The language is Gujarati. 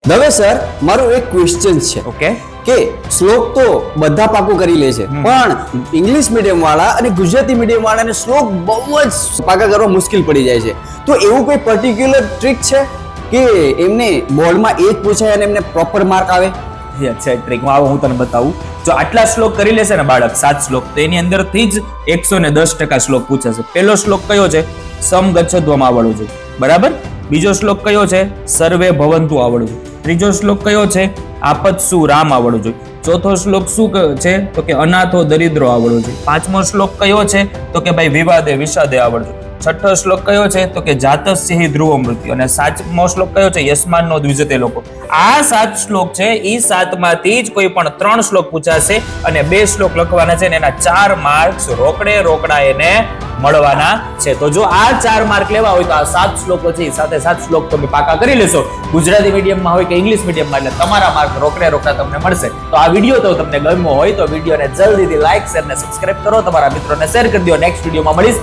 દવે સર, મારું એક ક્વેશ્ચન છે ઓકે કે શ્લોક તો બધા પાકું કરી લે છે, પણ ઇંગ્લિશ મીડિયમ વાળા અને ગુજરાતી મીડિયમ વાળાને શ્લોક બહુ જ પાકા કરવા મુશ્કેલ પડી જાય છે. તો એવું કોઈ પર્ટિક્યુલર ટ્રીક છે કે એમને બોર્ડમાં એ જ પૂછાય અને એમને પ્રોપર માર્ક આવે? અચ્છા, ટ્રીકમાં આવો હું તને બતાવું. જો આટલા શ્લોક કરી લેશે ને બાળક 7 શ્લોક, તો એની અંદરથી જ 110% શ્લોક પૂછાશે. પહેલો શ્લોક કયો છે? સમ ગચ્છત્વમ આવડવું જોઈએ, બરાબર. બીજો શ્લોક કયો છે? સર્વે ભવંતુ આવડવું જોઈએ. ત્રીજો શ્લોક કયો છે? આપત્સુ રામ આવડવું જોઈએ. ચોથો શ્લોક શું છે? તો કે અનાથો દરિદ્રો આવડવું જોઈએ. પાંચમો શ્લોક કયો છે? તો કે ભાઈ વિવાદે વિષાદે આવડવું જોઈએ. છઠ્ઠો શ્લોક કયો છે? તો કે જાતસ્ય ધ્રુવ મૃત્યુ. અને સાતમો શ્લોક કયો છે? યસ્માનનો દ્વિજતે લોકો. આ 7 શ્લોક છે, એ 7 માંથી જ કોઈ પણ 3 શ્લોક પૂછાશે અને 2 શ્લોક લખવાના છે અને એના 4 માર્ક્સ રોકડા એને મળવાના છે. તો જો આ 4 માર્ક લેવા હોય તો આ 7 શ્લોકો છે, સાથે 7 શ્લોક તમે પાકા કરી લેશો. ગુજરાતી મીડિયમમાં હોય કે ઇંગ્લિશ મીડિયમમાં, એટલે તમારા માર્ક રોકડા તમને મળશે. તો આ વિડીયો તો તમને ગમ્યો હોય તો વિડીયોને જલ્દીથી લાઈક, શેર અને સબસ્ક્રાઇબ કરો. તમારા મિત્રોને શેર કરી દો. નેક્સ્ટ વિડીયોમાં મળીશ.